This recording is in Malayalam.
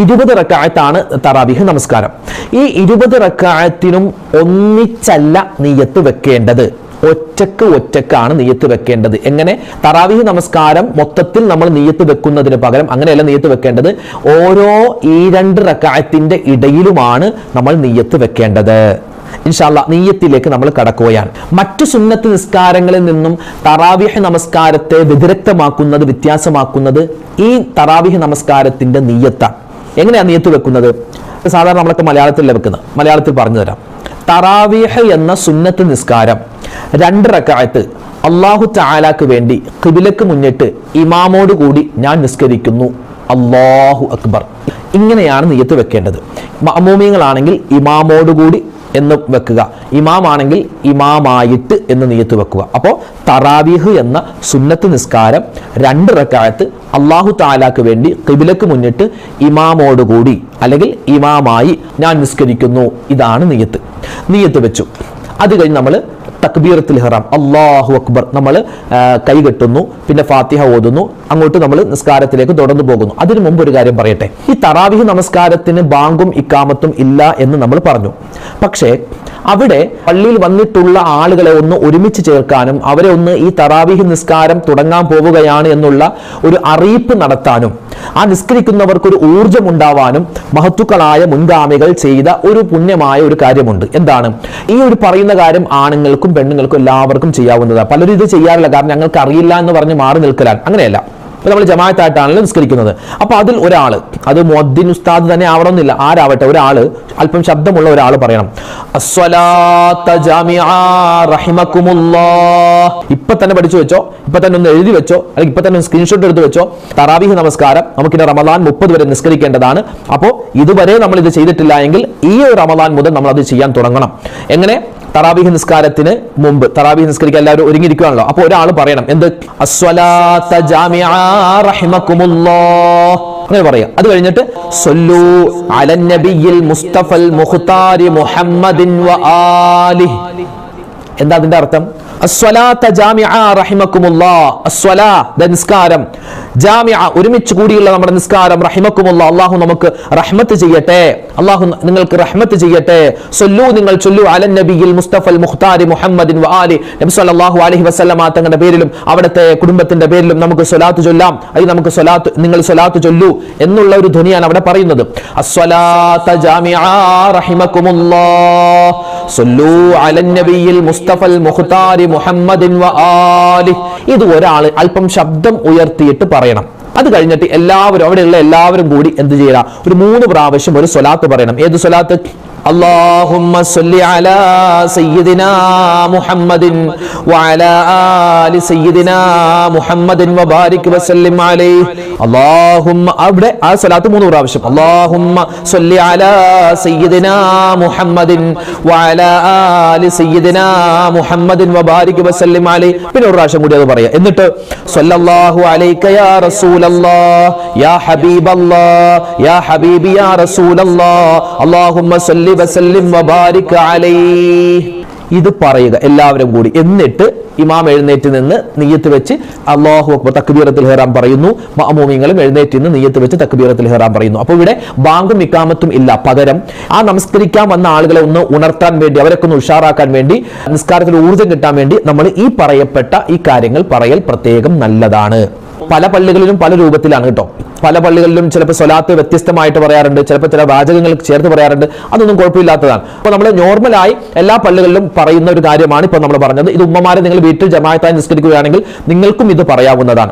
20 റക്അത്താണ് തറാവീഹ് നമസ്കാരം. ഈ 20 റക്അത്തിനും ഒന്നിച്ചല്ല നിയ്യത്ത് വെക്കേണ്ടത്, ഒറ്റക്കാണ് നിയ്യത്ത് വെക്കേണ്ടത്. എങ്ങനെ? തറാവീഹ് നമസ്കാരം മൊത്തത്തിൽ നമ്മൾ നിയ്യത്ത് വെക്കുന്നതിന് പകരം അങ്ങനെയല്ല നിയ്യത്ത് വെക്കേണ്ടത്, ഓരോ ഈ 2 റക്അത്തിന്റെ ഇടയിലുമാണ് നമ്മൾ നിയ്യത്ത് വെക്കേണ്ടത്. ഇൻഷാ അല്ലാഹ് നിയ്യത്തിലേക്ക് നമ്മൾ കടക്കുകയാണ്. മറ്റു സുന്നത്ത് നിസ്കാരങ്ങളിൽ നിന്നും തറാവീഹ് നമസ്കാരത്തെ വ്യതിരക്തമാക്കുന്നത്, വ്യത്യാസമാക്കുന്നത് ഈ തറാവീഹ് നമസ്കാരത്തിന്റെ നിയ്യത്താണ്. എങ്ങനെയാണ് നിയ്യത്ത് വെക്കുന്നത്? സാധാരണ നമ്മളൊക്കെ മലയാളത്തിൽ വെക്കുന്നത്, മലയാളത്തിൽ പറഞ്ഞു തരാം. തറാവീഹ് എന്ന സുന്നത്ത് നിസ്കാരം 2 റക്അത്ത് അല്ലാഹു തആലാക്ക് വേണ്ടി ഖിബ്ലക്ക് മുന്നിട്ട് ഇമാമോട് കൂടി ഞാൻ നിസ്കരിക്കുന്നു, അല്ലാഹു അക്ബർ, ഇങ്ങനെയാണ് നിയ്യത്ത് വെക്കേണ്ടത്. മഅമൂമീങ്ങളാണെങ്കിൽ ഇമാമോടുകൂടി എന്ന് വെക്കുക, ഇമാമാണെങ്കിൽ ഇമാമായിട്ട് എന്ന് നിയ്യത്ത് വെക്കുക. അപ്പോൾ തറാവീഹ് എന്ന സുന്നത്ത് നിസ്കാരം 2 റക്അത്ത് അല്ലാഹു തആലാക്ക് വേണ്ടി ഖിബ്ലക്ക് മുന്നിട്ട് ഇമാമോടുകൂടി അല്ലെങ്കിൽ ഇമാമായി ഞാൻ നിസ്കരിക്കുന്നു, ഇതാണ് നിയ്യത്ത് വെച്ചു. അത് കഴിഞ്ഞ് നമ്മൾ തക്ബീറത്തുൽ ഇഹ്റാം അല്ലാഹു അക്ബർ നമ്മൾ കൈ കെട്ടുന്നു, പിന്നെ ഫാത്തിഹ ഓതുന്നു, അങ്ങോട്ട് നമ്മൾ നിസ്കാരത്തിലേക്ക് തുടർന്നു പോകുന്നു. അതിനു മുമ്പ് ഒരു കാര്യം പറയട്ടെ. ഈ തറാവീഹ് നമസ്കാരത്തിന് ബാങ്കും ഇക്കാമത്തും ഇല്ല എന്ന് നമ്മൾ പറഞ്ഞു. പക്ഷേ അവിടെ പള്ളിയിൽ വന്നിട്ടുള്ള ആളുകളെ ഒന്ന് ഒരുമിച്ച് ചേർക്കാനും അവരെ ഒന്ന് ഈ തറാവീഹ് നിസ്കാരം തുടങ്ങാൻ പോവുകയാണ് എന്നുള്ള ഒരു അറിയിപ്പ് നടത്താനും ആ നിസ്കരിക്കുന്നവർക്ക് ഒരു ഊർജ്ജം ഉണ്ടാവാനും മഹത്തുക്കളായ മുൻഗാമികൾ ചെയ്ത ഒരു പുണ്യമായ ഒരു കാര്യമുണ്ട്. എന്താണ്? ഈ ഒരു പറയുന്ന കാര്യം ആണുങ്ങൾക്കും പെണ്ണുങ്ങൾക്കും എല്ലാവർക്കും ചെയ്യാവുന്നതാണ്. പലരും ഇത് ചെയ്യാറില്ല, കാരണം ഞങ്ങൾക്ക് അറിയില്ല എന്ന് പറഞ്ഞ് മാറി നിൽക്കലാണ്. അങ്ങനെയല്ല, നമ്മൾ ജമാഅത്തായിട്ടാണല്ലോ നിസ്കരിക്കുന്നത്. അപ്പൊ അതിൽ ഒരാള്, അത് മുഅദ്ദിൻ ഉസ്താദ് തന്നെ ആവണമെന്നില്ല, ആരാവട്ടെ, ഒരാള് അല്പം ശബ്ദമുള്ള ഒരാൾ പറയണം, അസ്സലാത്ത ജാമിഅ റഹിമക്കുമുല്ലാഹ്. ഇപ്പൊ തന്നെ പഠിച്ചു വെച്ചോ, ഇപ്പൊ തന്നെ ഒന്ന് എഴുതി വെച്ചോ, അല്ലെങ്കിൽ ഇപ്പൊ തന്നെ സ്ക്രീൻഷോട്ട് എടുത്ത് വെച്ചോ. തറാവീഹ് നമസ്കാരം നമുക്കിനി റമദാൻ 30 വരെ നിസ്കരിക്കേണ്ടതാണ്. അപ്പോൾ ഇതുവരെ നമ്മൾ ഇത് ചെയ്തിട്ടില്ല എങ്കിൽ ഈ റമദാൻ മുതൽ നമ്മൾ അത് ചെയ്യാൻ തുടങ്ങണം. എങ്ങനെ? തറാവീഹ് നിസ്കാരത്തിന് മുമ്പ്, തറാവീഹ് നിസ്കരിക്കാൻ എല്ലാവരും ഒരുങ്ങിയിരിക്കുകയാണല്ലോ. അപ്പോൾ ഒരാൾ പറയണം, എന്ത്? അസ്സലാത്ത ജാമിഅ റഹിമക്കുമുല്ലാഹ് അങ്ങനെ പറയാം. അത് കഴിഞ്ഞിട്ട് സല്ലു അലൻ നബിയിൽ മുസ്തഫൽ മുഖ്താരി മുഹമ്മദിൻ വ ആലിഹി. എന്താ അതിന്റെ അർത്ഥം? അസ്സലാത്ത ജാമിഅ റഹിമക്കുമുല്ലാഹ്, അസ്സലാ നിസ്കാരം, ജാമിഅ ഒരുമിച്ച് കൂടിയുള്ള നമ്മുടെ നിസ്കാരം, റഹിമക്കുമുല്ലാഹ് അല്ലാഹു നമുക്ക് റഹ്മത്ത് ചെയ്യട്ടെ, അല്ലാഹു നിങ്ങൾക്ക് റഹ്മത്ത് ചെയ്യട്ടെ. സല്ലു നിങ്ങൾ ചൊല്ലു അലൻ നബിയിൽ മുസ്തഫൽ മുഖ്താരി മുഹമ്മദിൻ വ ആലി, നബി സല്ലല്ലാഹു അലൈഹി വസല്ലമ തങ്ങളുടെ പേരിലും അവിടുത്തെ കുടുംബത്തിന്റെ പേരിലും നമുക്ക് സ്വലാത്ത് ചൊല്ലാം. അത് നമുക്ക് സ്വലാത്ത്, നിങ്ങൾ സ്വലാത്ത് ചൊല്ലു എന്നുള്ള ഒരു ധ്വനിയാണ് അവിടെ പറയുന്നത്. അസ്സലാത്ത ജാമിഅ റഹിമക്കുമുല്ലാഹ് സല്ലു അലൻ നബിയിൽ മുസ്തഫൽ മുഖ്താരി മുഹമ്മദിൻ വ ആലിഹി. ഇത് ഒരാൾ അല്പം ശബ്ദം ഉയർത്തിയിട്ട് പറയണം. അത് കഴിഞ്ഞിട്ട് എല്ലാവരും, അവിടെയുള്ള എല്ലാവരും കൂടി എന്ത് ചെയ്യണം? ഒരു 3 പ്രാവശ്യം ഒരു സ്വലാത്ത് പറയണം. ഏത് സ്വലാത്ത്? اللهم صل على سيدنا محمد وعلى آل سيدنا محمد وبارك وسلم عليه. اللهم അവിടെ ആ സ്വലാത്ത് 3 പ്രാവശ്യം. اللهم صل على سيدنا محمد وعلى آل سيدنا محمد وبارك وسلم عليه. പിന്നെ ഒരു പ്രാവശ്യം കൂടി അത് പറയാം. എന്നിട്ട് സല്ലല്ലാഹു അലൈക യാ റസൂലല്ലാഹ് യാ ഹബീബല്ലാഹ് യാ ഹബീബി യാ റസൂലല്ലാഹ് അല്ലാഹുമ്മ സല്ലി വസല്ലിം വബാരിക് അലൈഹി. ഇത് പറയുക എല്ലാവരും കൂടി. എന്നിട്ട് ഇമാം എഴുന്നേറ്റ് നിന്ന് നിയ്യത്ത് വെച്ച് അല്ലാഹു അക്ബർ തക്ബീറത്തുൽ ഇഹ്റാം പറയുന്നു. മഅമൂമിങ്ങളും എഴുന്നേറ്റ് നിന്ന് നിയ്യത്ത് വെച്ച് തക്ബീറത്തുൽ ഇഹ്റാം പറയുന്നു. അപ്പോൾ ഇവിടെ ബാങ്കും ഇഖാമത്തും ഇല്ല. പകരം ആ നമസ്കരിക്കാൻ വന്ന ആളുകളെ ഒന്ന് ഉണർത്താൻ വേണ്ടി, അവരൊക്കെ ഒന്ന് ഉഷാറാക്കാൻ വേണ്ടി, നിസ്കാരത്തിൽ ഊർജ്ജം കിട്ടാൻ വേണ്ടി നമ്മൾ ഈ പറയപ്പെട്ട ഈ കാര്യങ്ങൾ പറയൽ പ്രത്യേകം നല്ലതാണ്. പല പള്ളികളിലും പല രൂപത്തിലാണ് കേട്ടോ. പല പള്ളികളിലും ചിലപ്പോൾ സ്വലാത്ത് വ്യത്യസ്തമായിട്ട് പറയാറുണ്ട്, ചിലപ്പോൾ ചില വാചകങ്ങൾ ചേർത്ത് പറയാറുണ്ട്. അതൊന്നും കുഴപ്പമില്ലാത്തതാണ്. അപ്പോൾ നമ്മൾ നോർമലായി എല്ലാ പള്ളികളിലും പറയുന്ന ഒരു കാര്യമാണ് ഇപ്പോൾ നമ്മൾ പറഞ്ഞത്. ഇത് ഉമ്മമാരെ നിങ്ങൾ വീട്ടിൽ ജമാഅത്തായി നിസ്കരിക്കുകയാണെങ്കിൽ നിങ്ങൾക്കും ഇത് പറയാവുന്നതാണ്.